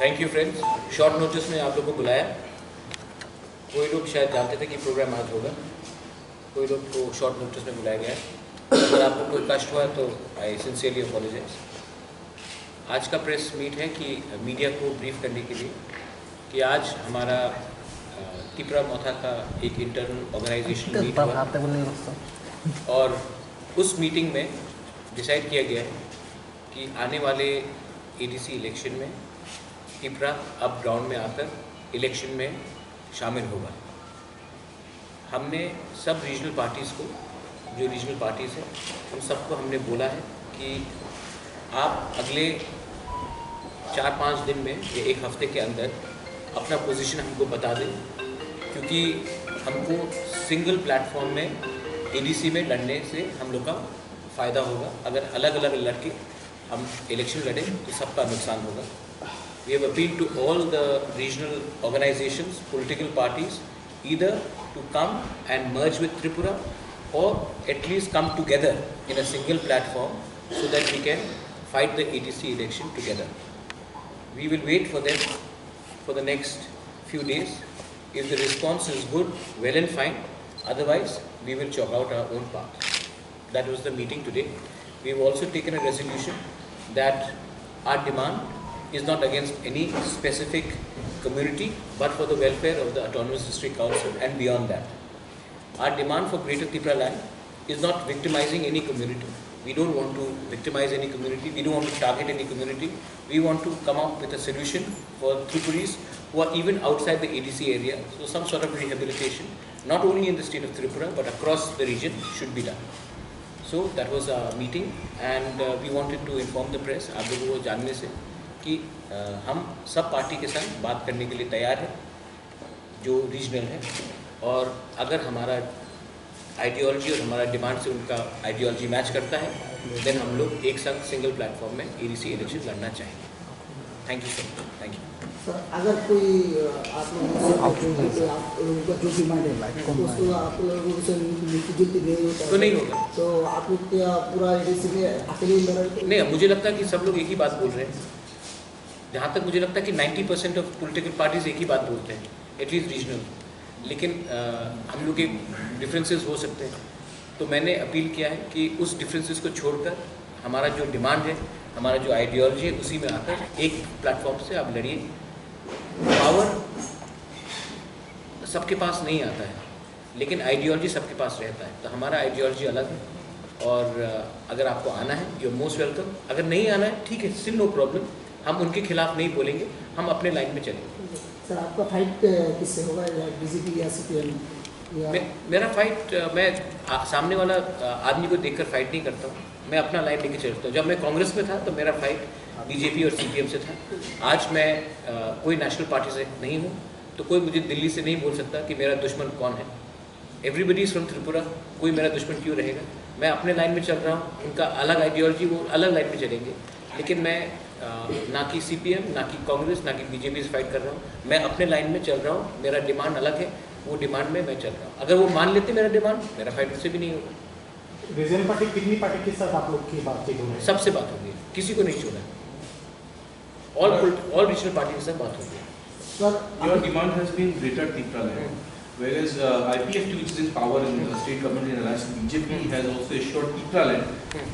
Thank you friends. Short notice में आप लोगों को बुलाया। कोई लोग शायद जानते थे कि प्रोग्राम आज होगा, कोई लोग को शॉर्ट नोटिस में बुलाया गया है। अगर आपको कोई कष्ट हुआ तो आई सिंसियरली अपोलोजाइज। आज का प्रेस मीट है कि मीडिया को ब्रीफ करने के लिए कि आज हमारा तिपरा मोथा का एक इंटरनल ऑर्गेनाइजेशन मीट हुआ और उस मीटिंग में डिसाइड किया गया है कि आने वाले एडीसी इलेक्शन में तिपरा अब ग्राउंड में आकर इलेक्शन में शामिल होगा। हमने सब रीजनल पार्टीज़ को, जो रीजनल पार्टीज़ हैं, उन सबको हमने बोला है कि आप अगले 4-5 दिन में या एक हफ्ते के अंदर अपना पोजीशन हमको बता दें, क्योंकि हमको सिंगल प्लेटफॉर्म में एडीसी में लड़ने से हम लोग का फ़ायदा होगा। अगर अलग अलग लड़के हम इलेक्शन लड़ें तो सबका नुकसान होगा। We have appealed to all the regional organizations, political parties, either to come and merge with Tripura or at least come together in a single platform so that we can fight the ADC election together. We will wait for them for the next few days. If the response is good, well and fine. Otherwise, we will chalk out our own path. That was the meeting today. We have also taken a resolution that our demand is not against any specific community but for the welfare of the Autonomous District Council and beyond that. Our demand for Greater Tripura land is not victimizing any community. We don't want to victimize any community. We don't want to target any community. We want to come up with a solution for Tripuris who are even outside the ADC area. So some sort of rehabilitation, not only in the state of Tripura but across the region should be done. So that was our meeting and we wanted to inform the press, आप लोगों को जानने से कि हम सब party के साथ बात करने के लिए तैयार हैं जो रीजनल है, और अगर हमारा आइडियोलॉजी और हमारा डिमांड से उनका आइडियोलॉजी मैच करता है देन हम लोग एक साथ सिंगल प्लेटफॉर्म में एडीसी इलेक्शन लड़ना चाहेंगे। Thank you sir. Thank you sir. अगर कोई आप लोगों से आप लोगों का जो डिमांड है उसको आप लोगों से मिलती-जुलती नहीं होता तो नहीं होगा, तो आप लोग क्या पूरा एडीसी में अकेले लड़ाई नहीं? मुझे लगता है कि सब लोग एक ही बात बोल रहे हैं। जहाँ तक मुझे लगता है कि 90% ऑफ पॉलिटिकल पार्टीज एक ही बात बोलते हैं, एटलीस्ट रीजनल। लेकिन हम लोग के डिफरेंसेस हो सकते हैं, तो मैंने अपील किया है कि उस डिफरेंसेस को छोड़कर हमारा जो डिमांड है, हमारा जो आइडियोलॉजी है, उसी में आकर एक प्लेटफॉर्म से आप लड़िए। पावर सबके पास नहीं आता है लेकिन आइडियोलॉजी सबके पास रहता है, तो हमारा आइडियोलॉजी अलग है और अगर आपको आना है यू आर मोस्ट वेलकम। अगर नहीं आना है ठीक है, स्टिल नो प्रॉब्लम, हम उनके खिलाफ नहीं बोलेंगे, हम अपने लाइन में चलेंगे। सर आपका फाइट किससे होगा, बीजेपी या सीपीएम? मेरा फाइट, मैं सामने वाला आदमी को देखकर फाइट नहीं करता हूँ, मैं अपना लाइन लेके चलता हूँ। जब मैं कांग्रेस में था तो मेरा फाइट बीजेपी और सीपीएम से था। आज मैं कोई नेशनल पार्टी से नहीं हूँ, तो कोई मुझे दिल्ली से नहीं बोल सकता कि मेरा दुश्मन कौन है। एवरीबडी इज़ फ्रॉम त्रिपुरा, कोई मेरा दुश्मन क्यों रहेगा। मैं अपने लाइन में चल रहा हूँ, उनका अलग आइडियोलॉजी, वो अलग लाइन में चलेंगे, लेकिन मैं ना कि सीपीएम, ना कि कांग्रेस, ना कि बीजेपी से फाइट कर रहा हूँ। मैं अपने लाइन में चल रहा हूँ, मेरा डिमांड अलग है, वो डिमांड में मैं चल रहा हूँ। अगर वो मान लेते मेरा डिमांड, मेरा फाइट उससे भी नहीं होगा। रीजनल पार्टी कितनी पार्टी के साथ आप लोग की बातचीत हो रही है? सबसे बात होगी, किसी को नहीं छोड़ा। ऑल रीजनल पार्टी के साथ बात होगी। Your demand has been Greater Tripura land, whereas IPF, which is in power in the state government in alliance with BJP, has also assured Tripura land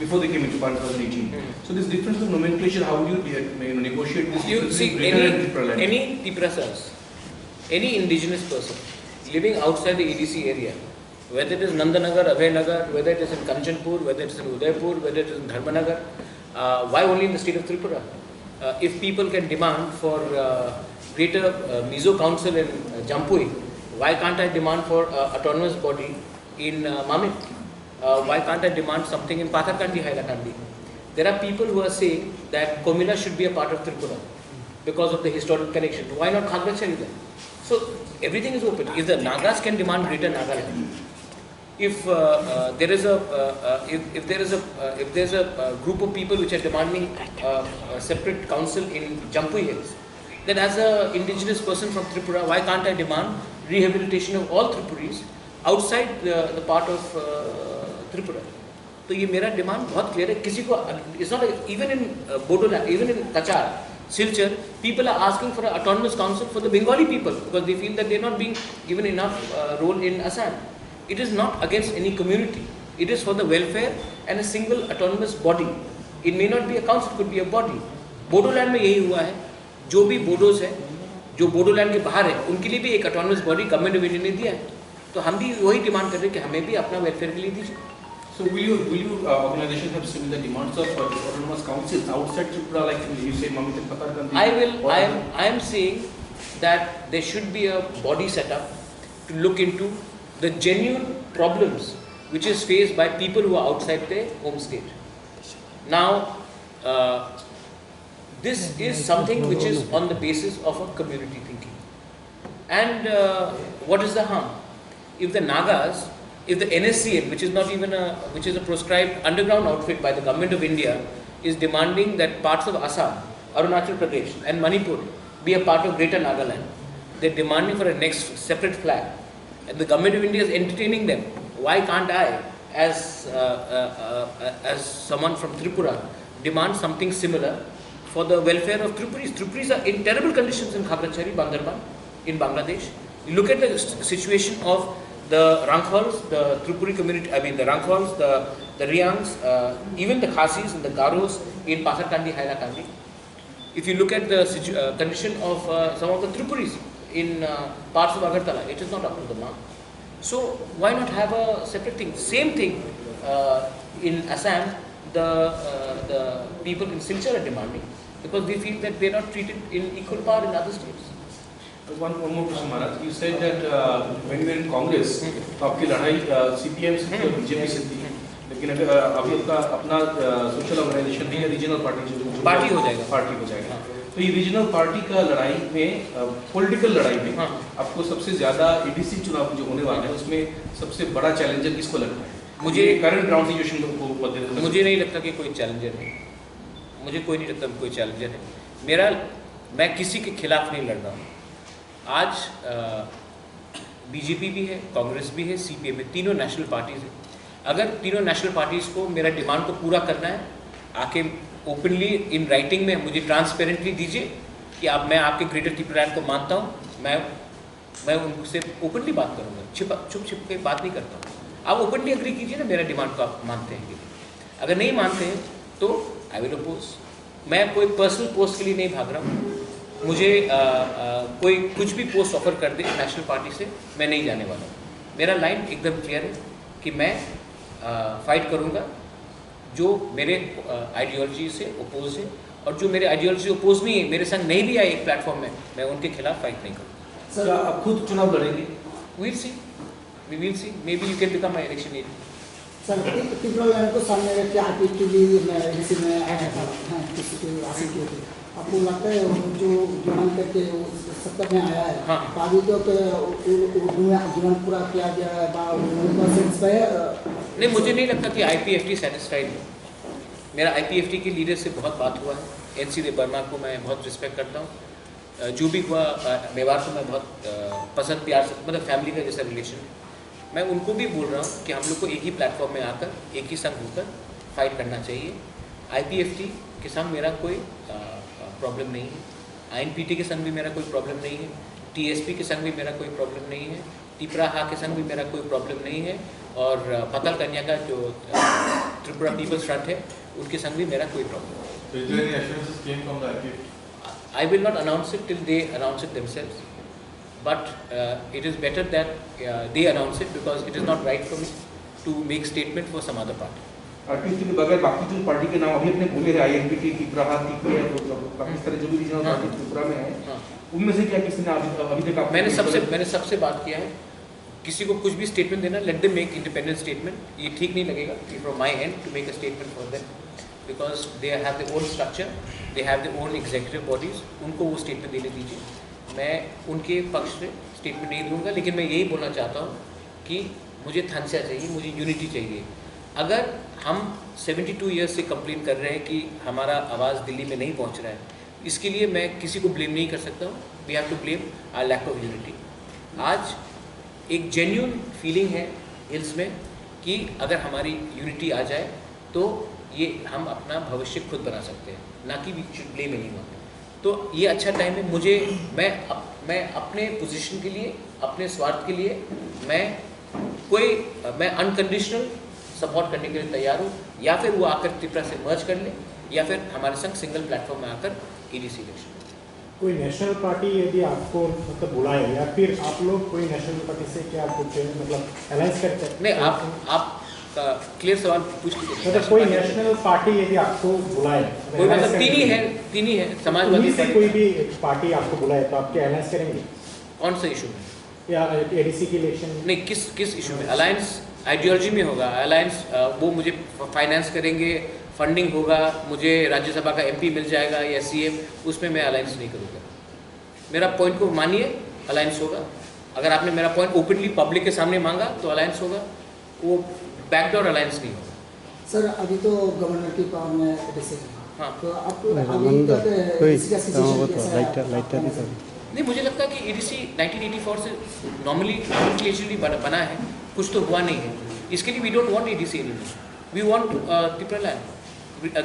before they came into power in 2018. So this difference of nomenclature, how do you negotiate this difference between Greater and Tripura land? Any Tiprasas, any indigenous person living outside the ADC area, whether it is Nandanagar, Abhaynagar, whether it is in Kanchanpur, whether it is in Udaipur, whether it is in Dharmanagar, why only in the state of Tripura? If people can demand for Greater Mizo Council in Jampui, why can't I demand for autonomous body in Mamit? Why can't I demand something in Pathakandi, Hailakandi? There are people who are saying that Komila should be a part of Tripura because of the historical connection. Why not Khagrachari then? So everything is open. If the Nagas can demand Greater Nagaland, if there is a group of people which are demanding a separate council in Jampui Hills, then as an indigenous person from Tripura, why can't I demand rehabilitation of all Tripuris outside the part of Tripura? तो ये मेरा demand बहुत clear है। किसी को it's not even in Bodoland, even in Cachar, Silchar, people are asking for an autonomous council for the Bengali people because they feel that they are not being given enough role in Assam. It is not against any community. It is for the welfare and a single autonomous body. It may not be a council, it could be a body. Bodoland में यही हुआ है, जो भी बोडोज है, जो बोडोलैंड के बाहर है, उनके लिए भी एक autonomous body government of India ने दिया है, तो हम भी वही डिमांड कर रहे हैं कि हमें भी अपना वेलफेयर के लिए दीजिए. So will you organizations have similar demands of autonomous councils outside Tripura, like you say, Mamita Patarkandi? I am saying that there should be a body set up to look into the genuine problems which is faced by people who are outside their home state. Now, this is something which is on the basis of a community thinking. And what is the harm? If the Nagas, if the NSCN, which is not even which is a proscribed underground outfit by the government of India, is demanding that parts of Assam, Arunachal Pradesh and Manipur be a part of Greater Nagaland, they're demanding for a next separate flag, and the government of India is entertaining them. Why can't I, as someone from Tripura, demand something similar for the welfare of Tripuris? Tripuris are in terrible conditions in Khagrachari, Bandarban, in Bangladesh. You look at the situation of the Rangkhals, the Tripuri community, I mean the Rangkhals, the Riyangs, even the Khasis and the Garos in Pasarkandi, Hailakandi. If you look at the condition of some of the Tripuris in parts of Agartala, it is not up to the mark. So why not have a separate thing? Same thing in Assam, the people in Silchar are demanding, because they feel that they are not treated in equal power in other states. One more question, Maharaj. You said that when you were in Congress, तो आपकी लड़ाई CPM से थी और BJP से थी, लेकिन अभी आपका अपना सोशल ऑर्गेनाइजेशन भी है, रीजनल पार्टी हो जाएगा. तो ये रीजनल पार्टी का लड़ाई में, पॉलिटिकल लड़ाई में, आपको सबसे ज्यादा ADC चुनाव जो होने वाला है, उसमें सबसे बड़ा चैलेंजर किसको लगता है? मुझे करंट ग्राउंड सिचुएशन को मुझे नहीं लगता कि कोई चैलेंजर है. मुझे कोई नहीं लगता कोई चैलेंजर है. मैं किसी के खिलाफ नहीं लड़ रहा हूँ. आज बीजेपी भी है, कांग्रेस भी है, CPM है, तीनों नेशनल पार्टीज हैं. अगर तीनों नेशनल पार्टीज को मेरा डिमांड को पूरा करना है, आके ओपनली इन राइटिंग में मुझे ट्रांसपेरेंटली दीजिए कि अब मैं आपके ग्रेटर त्रिपुरा को मानता हूँ, मैं उनसे ओपनली बात करूँगा, छुप के बात नहीं करता हूँ. आप ओपनली एग्री कीजिए ना मेरा डिमांड को आप मानते हैं कि. अगर नहीं मानते हैं तो आई विल अपोज. मैं कोई पर्सनल पोस्ट के लिए नहीं भाग रहा हूँ. मुझे कोई कुछ भी पोस्ट ऑफर कर दे नेशनल पार्टी से, मैं नहीं जाने वाला हूँ. मेरा लाइन एकदम क्लियर है कि मैं फाइट करूँगा जो मेरे आइडियोलॉजी से अपोज है, और जो मेरे आइडियोलॉजी से अपोज नहीं है, मेरे संग नहीं भी आए एक प्लेटफॉर्म में, मैं उनके खिलाफ फाइट नहीं करूँगा. सर, आप खुद चुनाव लड़ेंगे? We'll see. We will see. Maybe you can become my election aide. Sir, Tripura को सामने रख के आईपीएफटी में किसी में आया था, किसी को हासिल किए थे. आपको लगता है जो जुर्माना करके सत्ता में आया है, अभी तो जुर्माना पूरा किया गया है, नहीं, मुझे नहीं लगता कि IPFT सेटिस्फाइड है. मेरा IPFT के लीडर से बहुत बात हुआ है. NC देवर्मा को मैं बहुत रिस्पेक्ट करता हूँ. जो भी हुआ, मेवाड़ को मैं बहुत पसंद प्यार से, मतलब फैमिली का जैसा रिलेशन. मैं उनको भी बोल रहा हूँ कि हम लोग को एक ही प्लेटफॉर्म में आकर एक ही संग होकर फाइट करना चाहिए. IPFT के संग मेरा कोई प्रॉब्लम नहीं है. INPT के संग भी मेरा कोई प्रॉब्लम नहीं है. TSP के संग भी मेरा कोई प्रॉब्लम नहीं है. त्रिपुरा के संग भी मेरा कोई प्रॉब्लम नहीं है. और पताल कन्या का जो त्रिपुरा पीपल्स फ्रंट है, उनके संग भी मेरा कोई प्रॉब्लम नहीं. I will not announce it till they announce it themselves. But it is better that they announce it, because it is not right for me to make statement for some other party. IPFT के बगैर बाकी जो party के नाम अभी अपने बोले हैं, INPT, त्रिपुरा, TPI, पाकिस्तान जो भी रीजनल पार्टी त्रिपुरा में है, उनमें से क्या किसी ने अभी तक मैंने सबसे बात किया है. किसी को कुछ भी स्टेटमेंट देना, let them make independent statement. ये ठीक नहीं लगेगा from my end to make a statement for them, because they have their own structure, they have their own executive bodies. उनको वो स्टेटमेंट देने दीजिए. मैं उनके पक्ष से स्टेटमेंट नहीं दूंगा, लेकिन मैं यही बोलना चाहता हूँ कि मुझे थानसा चाहिए, मुझे यूनिटी चाहिए. अगर हम 72 ईयर्स से कंप्लेन कर रहे हैं कि हमारा आवाज़ दिल्ली में नहीं पहुँच रहा है, इसके लिए मैं किसी को ब्लेम नहीं कर सकता हूँ. We have to blame our lack of unity. आज एक जेन्युइन फीलिंग है हिल्स में कि अगर हमारी यूनिटी आ जाए तो ये हम अपना भविष्य खुद बना सकते हैं, ना कि वी शुड ब्लेम एनीवन. तो ये अच्छा टाइम है। मुझे मैं अपने पोजीशन के लिए, अपने स्वार्थ के लिए मैं अनकंडीशनल सपोर्ट करने के लिए तैयार हूँ, या फिर वो आकर त्रिपुरा से मर्ज कर ले, या फिर हमारे संग सिंगल प्लेटफॉर्म में आकर EDC इलेक्शन। कोई नेशनल पार्टी यदि आपको मतलब बुलाए, या फिर आप लोग कोई नेशनल पार्टी से क्या कुछ मतलब अलायंस करते हैं? नहीं, आप क्लियर सवाल पूछ लीजिए। मतलब कोई नेशनल पार्टी यदि आपको बुलाए, कोई मतलब तीन ही है समाजवादी से कोई भी पार्टी आपको बुलाए तो आप क्या अलायंस करेंगे? कौन से इशू में? या ADC की इलेक्शन? नहीं, किस इशू में? अलायंस आइडियोलॉजी में होगा अलायंस। वो मुझे फाइनेंस करेंगे, फंडिंग होगा, मुझे राज्यसभा का MP मिल जाएगा या CM, उसमें मैं अलायंस नहीं करूँगा। मेरा पॉइंट को मानिए, अलायंस होगा। अगर आपने मेरा पॉइंट ओपनली पब्लिक के सामने मांगा तो अलायंस होगा, वो बैकडोर अलायंस नहीं होगा। सर अभी तो गवर्नर की पावर में डिसीजन, हाँ, तो आप अभी तक इसका सिचुएशन कैसा है? नहीं, मुझे लगता है कि EDC 1984 से नॉमिनेशनली बना है, कुछ तो हुआ नहीं है। इसके लिए we don't want EDC anymore, we want Tripura land,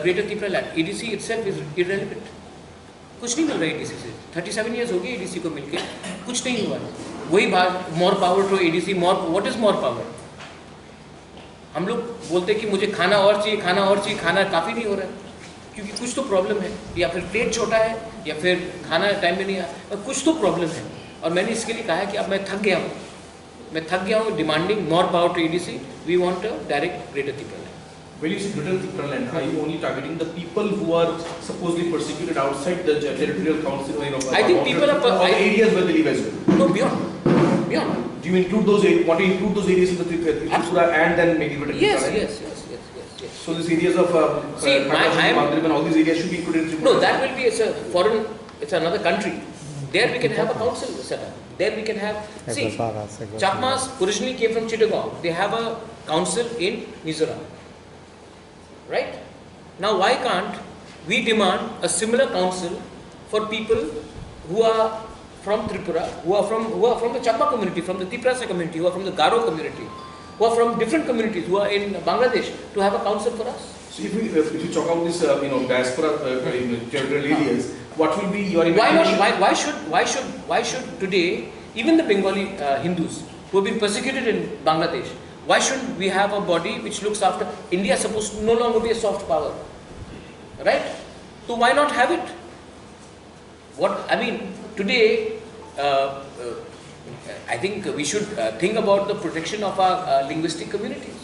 greater Tripura land. EDC itself is irrelevant. कुछ नहीं मिल रहा है EDC से। 37 ईयर्स हो गए EDC को मिलके, कुछ नहीं हुआ है। वही बात, more power to EDC, more, what is more power? हम लोग बोलते हैं कि मुझे खाना और चाहिए, खाना और चाहिए, खाना काफ़ी नहीं हो रहा है, क्योंकि कुछ तो प्रॉब्लम है, या फिर पेट छोटा है, या फिर खाना टाइम में नहीं आया, कुछ तो प्रॉब्लम है। और मैंने इसके लिए कहा है कि अब मैं थक गया हूँ demanding more power to EDC। We want a direct greater Tripura land. When you say Greater Tripura land, are you only targeting the people who are supposedly persecuted outside the territorial council? I think people are or areas where they live as well. No, beyond. Do you include those? Want to include those areas in the Tripura and then make it Greater Tripura land? Yes. So these areas of Mandrip and all these areas should be included in Tripura. No, that will be it's another country. There we can have a council set up. There we can have. See, Chakmas originally came from Chittagong. They have a council in Mizoram. Right? Now why can't we demand a similar council for people who are from Tripura, who are from the Chakma community, from the Tiprasa community, who are from the Garo community, who are from different communities, who are in Bangladesh, to have a council for us? So if you talk about this diaspora territorial areas, what will be your imagination? Why should today even the Bengali Hindus who have been persecuted in Bangladesh, why shouldn't we have a body which looks after? India is supposed to no longer be a soft power, right? So why not have it? Today, I think we should think about the protection of our linguistic communities.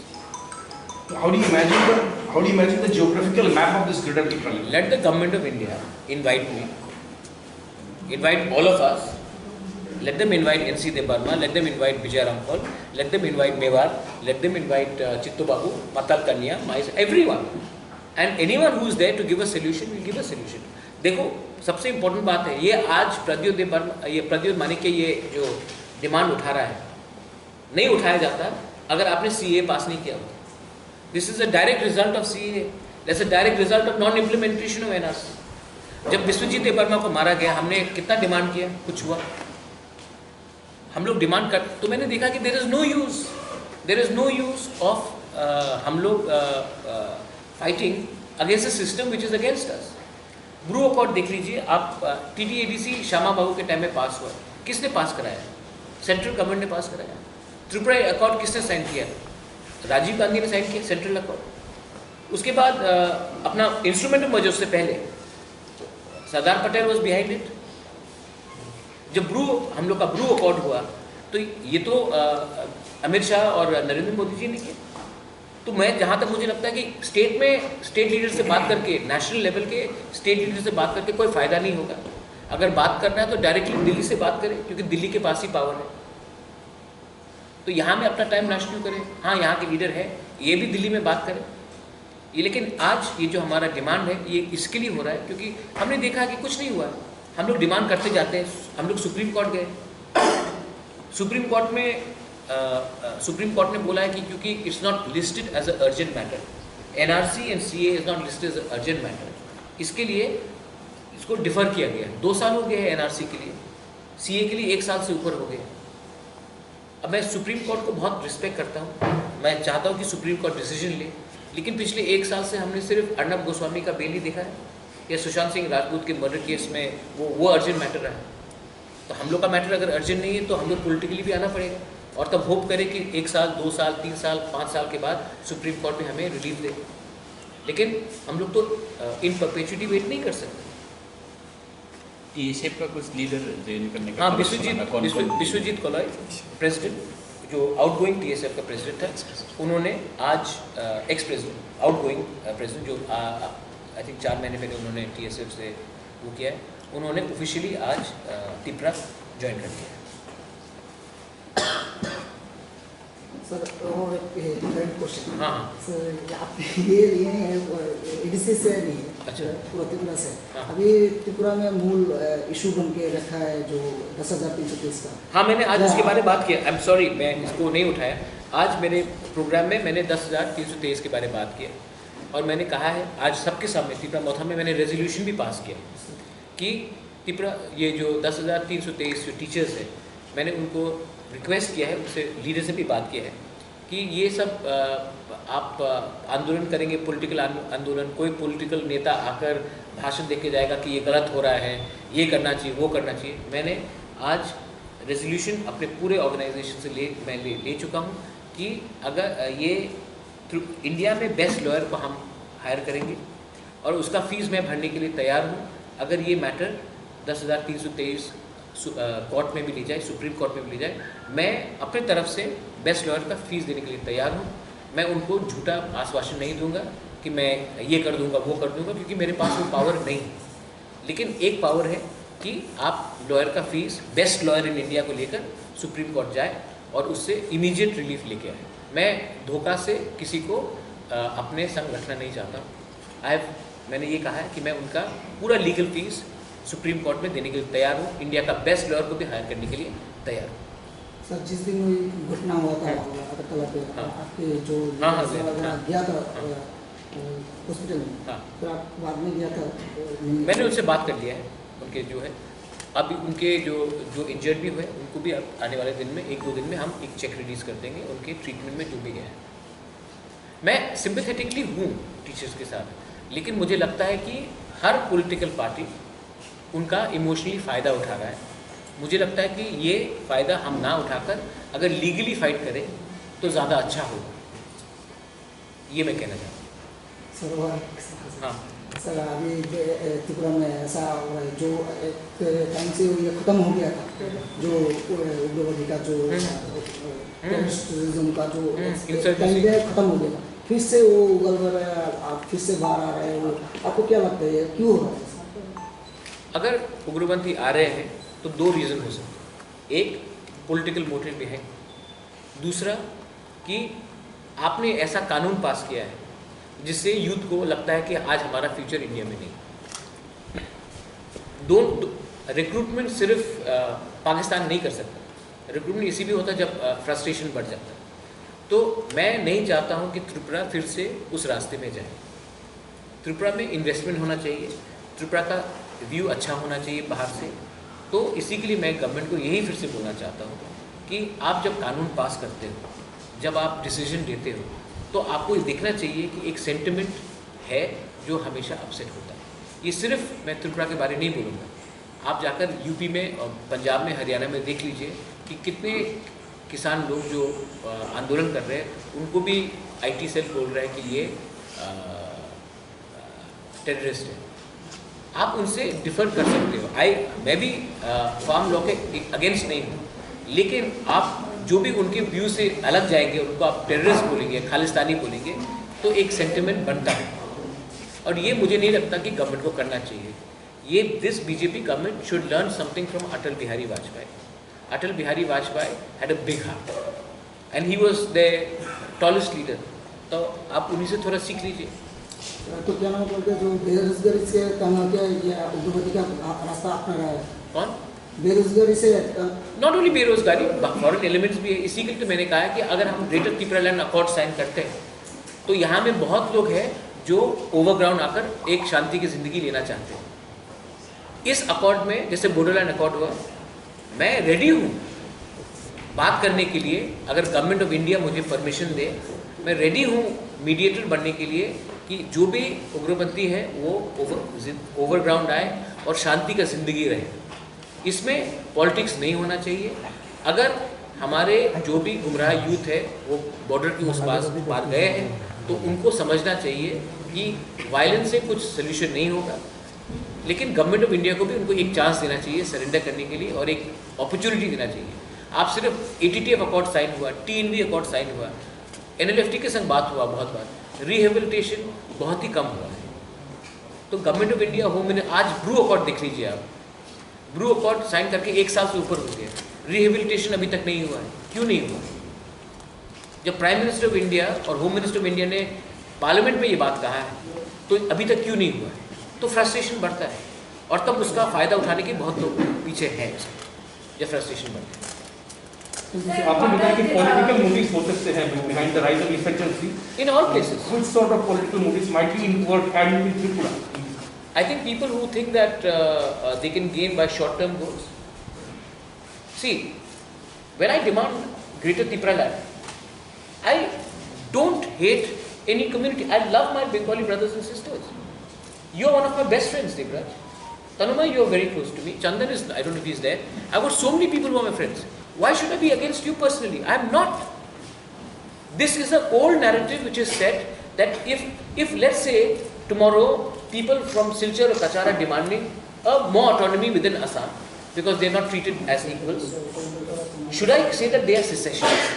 How do you imagine the geographical map of this Greater Tripura land? Let the government of India invite me, invite all of us. Let them invite NC De Burma, let them invite Vijay Rampal, let them invite Mewar, let them invite Chittu Babu, Matal Kanya, everyone. And anyone who is there to give a solution will give a solution. देखो, सबसे important बात है, ये आज प्रद्योत मानिक के ये जो demand उठा रहा है, नहीं उठाया जाता अगर आपने CAA पास नहीं किया होता. This is a direct result of CAA. That's a direct result of non-implementation of NRC. जब विश्वजीत देबबर्मा को मारा गया, हमने कितना डिमांड किया, कुछ हुआ? हम लोग डिमांड कर, तो मैंने देखा कि there is no use of हम लोग fighting against a system which is against us. Bru accord देख लीजिए आप, TTADC श्यामा बाबू के टाइम में पास हुआ. किसने पास कराया? सेंट्रल गवर्नमेंट ने पास कराया. त्रिपुरा अकॉर्ड किसने साइन किया? राजीव गांधी ने साइन किया, सेंट्रल अकॉर्ड. उसके बाद अपना इंस्ट्रूमेंट मर्जर से पहले Sardar Patel was behind it. जब हम लोग का ब्रू अकॉर्ड हुआ तो ये तो अमित शाह और नरेंद्र मोदी जी ने किया. तो मैं जहाँ तक मुझे लगता है कि स्टेट लीडर से बात करके, नेशनल लेवल के स्टेट लीडर से बात करके कोई फ़ायदा नहीं होगा. अगर बात करना है तो डायरेक्टली दिल्ली से बात करें, क्योंकि दिल्ली के पास ही पावर है. तो यहाँ में अपना टाइम लास्ट क्यों करें? हाँ, यहाँ के लीडर है, ये भी दिल्ली में बात करें. ये लेकिन आज ये जो हमारा डिमांड है ये इसके लिए हो रहा है क्योंकि हमने देखा कि कुछ नहीं हुआ. हम लोग डिमांड करते जाते हैं. हम लोग सुप्रीम कोर्ट गए. सुप्रीम कोर्ट ने बोला है कि क्योंकि it's not listed as a urgent matter, NRC and CAA is not listed as a urgent matter, इसके लिए इसको डिफर किया गया. 2 साल हो गए हैं NRC के लिए, CAA के लिए 1 साल से ऊपर हो गए. अब मैं सुप्रीम कोर्ट को बहुत रिस्पेक्ट करता हूँ, मैं चाहता हूँ कि सुप्रीम कोर्ट डिसीजन ले, लेकिन पिछले 1 साल से हमने सिर्फ अर्नब गोस्वामी का बेल ही देखा है. या सुशांत सिंह राजपूत के मर्डर केस में वो अर्जेंट मैटर रहा। तो हम लोग का मैटर अगर अर्जेंट नहीं है तो हम लोग पॉलिटिकली भी आना पड़ेगा और तब होप करें कि 1 साल 2 साल 3 साल 5 साल के बाद सुप्रीम कोर्ट में हमें रिलीफ दे। लेकिन हम लोग तो इन परपेचुइटी वेट नहीं कर सकते। टीएसएफ का कुछ लीडर ज्वाइन करने का, हाँ, विश्वजीत कौलॉय प्रेसिडेंट, जो आउटगोइंग टीएसएफ का प्रेसिडेंट है, उन्होंने आज एक्स प्रेसिडेंट आउटगोइंग प्रेसिडेंट जो आई थिंक 4 महीने पहले उन्होंने टीएसएफ से वो किया है, उन्होंने ऑफिशियली आज तिपरा ज्वाइन कर लिया है। सर और एक डिफरेंट क्वेश्चन। हाँ सर आप ये है एडीसी से नहीं है, अच्छा, पूरा त्रिपुरा से। हाँ। अभी त्रिपुरा में मूल इशू बन के रखा है जो 10,330 का। हाँ, मैंने आज उसके बारे में बात किया। आई एम सॉरी, मैं इसको नहीं उठाया। आज मेरे प्रोग्राम में मैंने 10,323 के बारे में बात किया और मैंने कहा है आज सबके सामने त्रिपुरा मौथा में मैंने रेजोल्यूशन भी पास किया कि त्रिपुरा ये जो 10,323 जो टीचर्स है, मैंने उनको रिक्वेस्ट किया है, उनसे लीडर से भी बात किया है कि ये सब आप आंदोलन करेंगे, पॉलिटिकल आंदोलन, कोई पॉलिटिकल नेता आकर भाषण देके जाएगा कि ये गलत हो रहा है, ये करना चाहिए, वो करना चाहिए। मैंने आज रेजोल्यूशन अपने पूरे ऑर्गेनाइजेशन से मैं ले चुका हूँ कि अगर ये इंडिया में बेस्ट लॉयर को हम हायर करेंगे और उसका फ़ीस मैं भरने के लिए तैयार हूँ। अगर ये मैटर 10,323 कोर्ट में भी ले जाए, सुप्रीम कोर्ट में भी ले जाए, मैं अपने तरफ से बेस्ट लॉयर का फ़ीस देने के लिए तैयार हूँ। मैं उनको झूठा आश्वासन नहीं दूंगा कि मैं ये कर दूंगा, वो कर दूंगा, क्योंकि मेरे पास वो पावर नहीं है। लेकिन एक पावर है कि आप लॉयर का fees best lawyer in India को लेकर सुप्रीम कोर्ट जाए और उससे इमीडिएट रिलीफ लेके आए। मैं धोखा से किसी को अपने संग रखना नहीं चाहता। मैंने ये कहा है कि मैं उनका पूरा लीगल फीस सुप्रीम कोर्ट में देने के लिए तैयार हूँ। इंडिया का बेस्ट लॉयर को भी हायर करने के लिए तैयार हूँ। सर जिस दिन वो घटना हुआ था अगरतला पे, आपके जो गया था हॉस्पिटल में, फिर आप बाद में गया था? मैंने उनसे बात कर लिया है, उनके जो है अभी उनके जो इंजर्ड भी हुए उनको भी आने वाले दिन में 1-2 दिन में हम एक चेक रिलीज़ कर देंगे उनके ट्रीटमेंट में जो भी है। मैं सिंपैथेटिकली हूँ टीचर्स के साथ, लेकिन मुझे लगता है कि हर पॉलिटिकल पार्टी उनका इमोशनली फ़ायदा उठा रहा है। मुझे लगता है कि ये फ़ायदा हम ना उठाकर अगर लीगली फाइट करें तो ज़्यादा अच्छा होगा, ये मैं कहना चाहता हूँ। हाँ सर, अभी त्रिपुरा में ऐसा हुआ है जो एक टाइम से ये ख़त्म हो गया था, जो उग्रवादी का जो टेररिज्म का जो टाइम ख़त्म हो गया, फिर से वो उगल रहा है, आप फिर से बाहर आ रहे हैं। वो आपको क्या लगता है क्यों हो रहा है? अगर उग्रपंथी आ रहे हैं तो 2 रीज़न हो सकते हैं। एक पॉलिटिकल मोटिव भी है, दूसरा कि आपने ऐसा कानून पास किया है जिससे यूथ को लगता है कि आज हमारा फ्यूचर इंडिया में नहीं। रिक्रूटमेंट सिर्फ पाकिस्तान नहीं कर सकता, रिक्रूटमेंट इसी भी होता है जब फ्रस्ट्रेशन बढ़ जाता है। तो मैं नहीं चाहता हूं कि त्रिपुरा फिर से उस रास्ते में जाए। त्रिपुरा में इन्वेस्टमेंट होना चाहिए, त्रिपुरा का व्यू अच्छा होना चाहिए बाहर से। तो इसी के लिए मैं गवर्नमेंट को यही फिर से बोलना चाहता हूँ कि आप जब कानून पास करते हो, जब आप डिसीजन देते हो, तो आपको ये देखना चाहिए कि एक सेंटिमेंट है जो हमेशा अपसेट होता है। ये सिर्फ मैं त्रिपुरा के बारे नहीं बोलूँगा, आप जाकर यूपी में और पंजाब में, हरियाणा में देख लीजिए कि कितने किसान लोग जो आंदोलन कर रहे हैं उनको भी IT सेल बोल रहा है कि ये टेररिस्ट है। आप उनसे डिफ़र कर सकते हो। मैं भी फार्म लॉ के अगेंस्ट नहीं हूँ, लेकिन आप जो भी उनके व्यू से अलग जाएंगे, उनको आप टेररिस्ट बोलेंगे, खालिस्तानी बोलेंगे, तो एक सेंटिमेंट बनता है। और ये मुझे नहीं लगता कि गवर्नमेंट को करना चाहिए। ये this BJP government should learn something from Atal Bihari Vajpayee. Atal Bihari Vajpayee had a big heart and he was the tallest leader. तो आप उन्हीं से थोड़ा सीख लीजिए। तो क्या नाम बोलते हैं जो बेरोजगारी से कहाँ क्या या उग्रवादी का रास्ता अपना रहा है? कौन? बेरोजगारी से नॉट ओनली बेरोजगारी, फॉरेन एलिमेंट्स भी है। इसी के लिए तो मैंने कहा है कि अगर हम greater Tripura land accord sign करते हैं तो यहाँ में बहुत लोग हैं जो ओवरग्राउंड आकर एक शांति की ज़िंदगी लेना चाहते हैं। इस अकॉर्ड में जैसे बोडोलैंड अकॉर्ड हुआ, मैं रेडी हूँ बात करने के लिए। अगर गवर्नमेंट ऑफ इंडिया मुझे परमिशन दे, मैं रेडी हूँ मीडिएटर बनने के लिए कि जो भी उग्रपंथी है वो ओवरग्राउंड आए और शांति का ज़िंदगी रहे। इसमें पॉलिटिक्स नहीं होना चाहिए। अगर हमारे जो भी गुमराह यूथ है वो बॉर्डर के उस पार गए हैं तो उनको समझना चाहिए कि वायलेंस से कुछ सोल्यूशन नहीं होगा, लेकिन गवर्नमेंट ऑफ इंडिया को भी उनको एक चांस देना चाहिए सरेंडर करने के लिए और एक अपॉर्चुनिटी देना चाहिए। आप सिर्फ ATTF अकॉर्ड साइन हुआ, TNV अकॉर्ड साइन हुआ, NLFT के संग बात हुआ बहुत बार, रिहेबिलिटेशन बहुत ही कम हुआ है। तो government of India home minister आज ब्रू अकॉर्ड देख लीजिए आप, ब्रू अकॉर्ड साइन करके 1 साल से ऊपर हो गया, रिहेबिलिटेशन अभी तक नहीं हुआ है। क्यों नहीं हुआ? जब प्राइम मिनिस्टर ऑफ इंडिया और होम मिनिस्टर ऑफ इंडिया ने पार्लियामेंट में ये बात कहा है तो अभी तक क्यों नहीं हुआ है? तो फ्रस्ट्रेशन बढ़ता है और तब उसका फ़ायदा उठाने के बहुत लोग पीछे हैं जब फ्रस्ट्रेशन बढ़ता है। आपने बताया कि पॉलिटिकल मूवीज हो सकते हैं behind the rise of insurgency in all places. Which sort of political movies might be involved and in Tripura? I think people who think that they can gain by short-term goals. See, when I demand Greater Tripura land, I don't hate any community. I love my Bengali brothers and sisters. You are one of my best friends, Devraj. Tanumay, you are very close to me. Chandan is, I don't know if he is there. I got so many people who are my friends. Why should I be against you personally? I am not. This is an old narrative which is said that if let's say tomorrow people from Silchar or Kachar are demanding a more autonomy within Assam because they are not treated as equals, should I say that they are secessionists?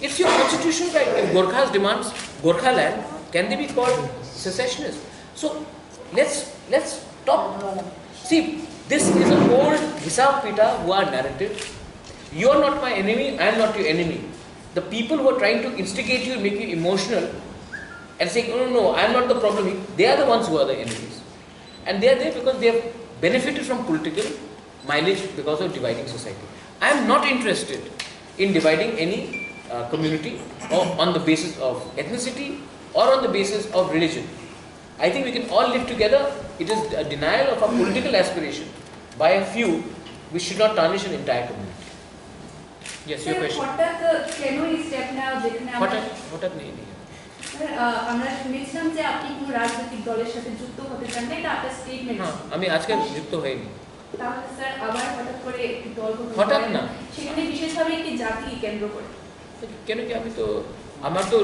It's your constitutional right. If Gorkhas demands Gorkha land, can they be called secessionists? So let's stop. See, this is an old Hisab Pita war narrative. You are not my enemy, I am not your enemy. The people who are trying to instigate you, make you emotional and saying, no, I am not the problem, they are the ones who are the enemies. And they are there because they have benefited from political mileage because of dividing society. I am not interested in dividing any community or on the basis of ethnicity or on the basis of religion. I think we can all live together. It is a denial of our political aspiration by a few which should not tarnish an entire community. Yes, your question. হঠাৎ নেই আমরা শুনেছিলাম যে আপনি কোন রাজনৈতিক দলের সাথে যুক্ত হতে চান না, এটা আপনার স্টেটমেন্ট। হ্যাঁ, আমি আজকে যুক্ত হইনি। তাহলে স্যার আবার হঠাৎ করে দল গঠন হঠাৎ না, সেখানে বিশেষভাবে একটি জাতি কেন্দ্র করে কেন কি আমি তো আমার তো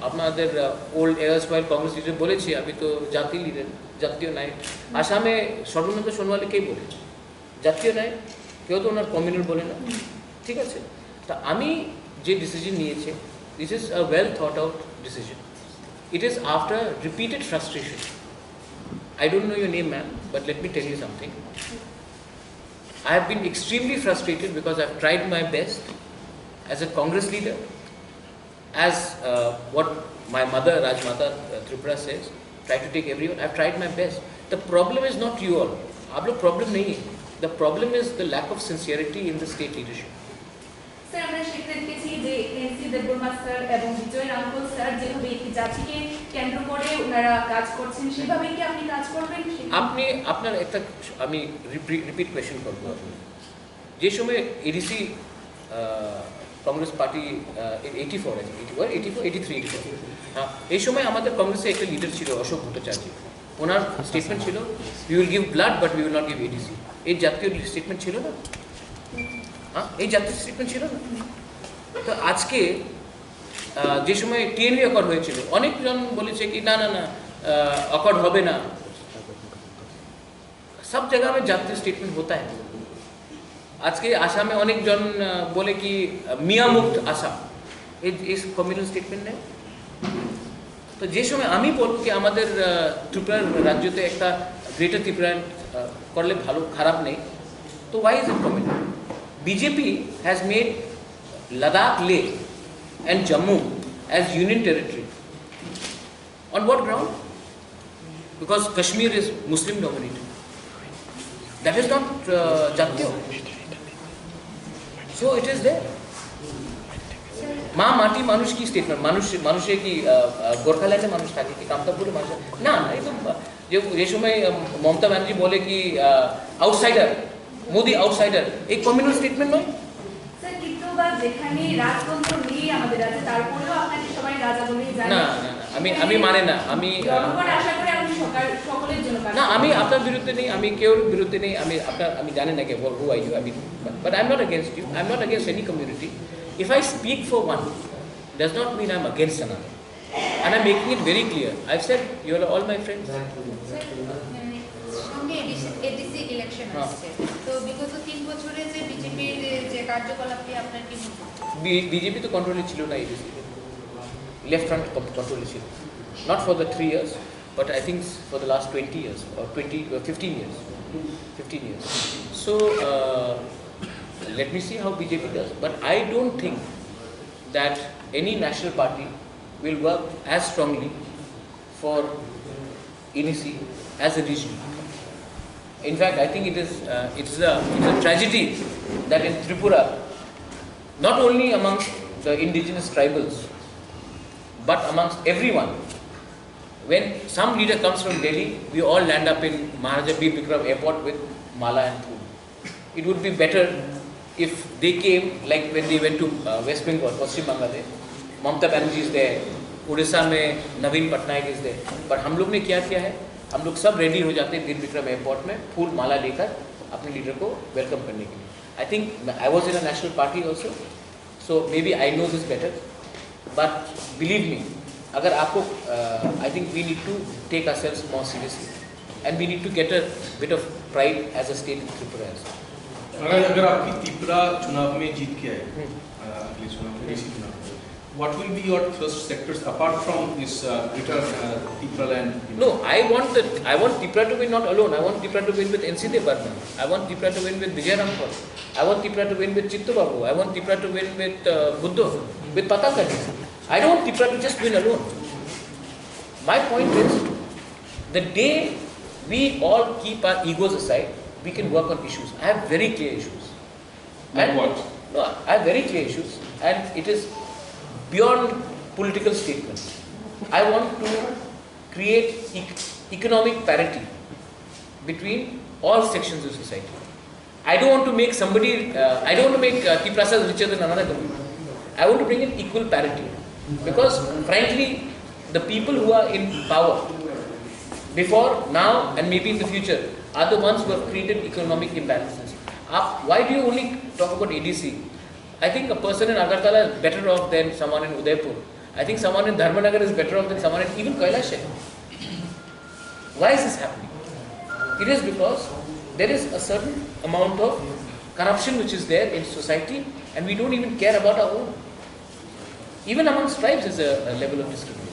আপনাদের ওল্ড এয়ারস্পায়ার কংগ্রেস লিডার বলেছি আমি তো জাতীয় লিডার, জাতীয় নায়ক। আসামে সর্বানন্দ সোনোয়াল কে বলে জাতীয় নায়ক, কেউ তো ওনার কমিউনাল বলে না, ঠিক আছে? তা আমি যে ডিসিশন নিয়েছি, this is a well thought out decision. It is after repeated frustration. I don't know your name, ma'am, but let me tell you something. I have been extremely frustrated because I've tried my best as a Congress leader, as what my mother Rajmata Tripura says, try to take everyone. I've tried my best. The problem is not you all. आप लोग problem नहीं है. The problem is the lack of sincerity in the state leadership. Sir আমরা সেখানে দেখেছি যে NC Debbarma sir এবং বিজয় রামকোল sir যেভাবে একটি জাতিকে কেন্দ্র করে ওনারা কাজ করছেন সেভাবে কি আপনি কাজ করবেন? আপনি আপনার একটা আমি রিপিট কোয়েশ্চেন করব। যে সময় এডিসি কংগ্রেস পার্টি 84 হ্যাঁ, এই সময় আমাদের কংগ্রেসে একটা লিডার ছিল অশোক ভট্টাচার্য। ওনার স্টেটমেন্ট ছিল we will give blood but we will not give ADC. এই জাতীয় স্টেটমেন্ট ছিল না? হ্যাঁ, এই জাতীয় স্টেটমেন্ট ছিল না? তো আজকে যে সময় টিএনভি অ্যাকর্ড হয়েছিল অনেকজন বলেছে কি না না না অ্যাকর্ড হবে না। সব জায়গা में জাতীয় স্টেটমেন্ট होता है। আজকে আসামে অনেকজন বলে কি মিয়া মুক্ত আসাম, এই কমিউনাল স্টেটমেন্ট নেই। তো যে সময় আমি বলবো কি আমাদের ত্রিপুরার রাজ্যতে একটা গ্রেটার ত্রিপুরা করলে ভালো, খারাপ নেই, তো why is it communal? BJP has made Ladakh, Leh and Jammu as union territory. On what ground? Because Kashmir is Muslim dominated. That is not Jatiyo. So it is there. মা মাটি মানুষ কি statement, মানুষে কি গোর্খাল্যান্ডে মানুষ থাকে কি কামতাপুরে মানুষ না না। এই তো যে সময় মমতা ব্যানার্জি বলে কি আউটসাইডার, মোদি আউটসাইডার, এই কমিউনাল স্টেটমেন্ট নয় স্যার। কিন্তু বা যেখানে রাজতন্ত্র নেই আমাদের রাজ্যে তারপরেও আপনাকে সবাই রাজা বলেই জানে। না না না, আমি মানে না আমি জনগণ আশা করে আপনি সকলের জন্য কাজ না করবেন। আমি আপনার বিরুদ্ধে নেই আমি কেউর বিরুদ্ধে নেই আমি জানি না কে who are you I mean but I'm not against you I'm not against any community if I speak for one does not mean I'm against another and I'm making it very clear I've said you are all my friends সামনে ADC election আসছে তো বিগত 3 বছরে যে বিজেপির যে কার্যকলাপটি আপনার কি মনে হয় বিজেপি তো কন্ট্রোলে ছিল না এডিসি left front control ছিল not for the 3 years but I think for the last 20 years or 15 years so let me see how BJP does but I don't think that any national party will work as strongly for NEC as a region in fact I think it's a tragedy that in Tripura not only amongst the indigenous tribals but amongst everyone when some leader comes from Delhi we all land up in Maharaja Bir Bikram airport with mala and food it would be better if they came like when they went to West Bengal Paschim Bangladesh Mamata Banerjee is there Odisha में नवीन Patnaik is there but हम लोग ने क्या किया है हम लोग सब रेडी हो जाते हैं बीर विक्रम एयरपोर्ट में फूल माला लेकर अपने लीडर को वेलकम करने के लिए I think I was in a national party also so maybe I know this better but believe me अगर आपको I think we need to take ourselves more seriously and we need to get a bit of pride as a state in Tripura as well. अगर आपकी त्रिपुरा चुनाव में जीत के आए अगले चुनाव में इसी चुनाव में what will be your first sectors apart from this greater Tripura land No, I want Tripura to win not alone. I want Tripura to win with NC Dev Burman. I want Tripura to win with Vijay Rampal. I want Tripura to win with Chittu Babu. I want Tripura to win with Buddho, with Patakani. I don't want Tripura to just win alone. My point is, the day we all keep our egos aside, we can work on issues. I have very clear issues. Like what? No, I have very clear issues and it is beyond political statements. I want to create economic parity between all sections of society. I don't want to make I don't want to make Tiprasas richer than another community. I want to bring in equal parity. Because frankly, the people who are in power, before, now and maybe in the future, are the ones who have created economic imbalances. Why do you only talk about ADC? I think a person in Agartala is better off than someone in Udaipur. I think someone in Dharmanagar is better off than someone in even Kailash. Why is this happening? It is because there is a certain amount of corruption which is there in society and we don't even care about our own. Even amongst tribes is a level of discrimination.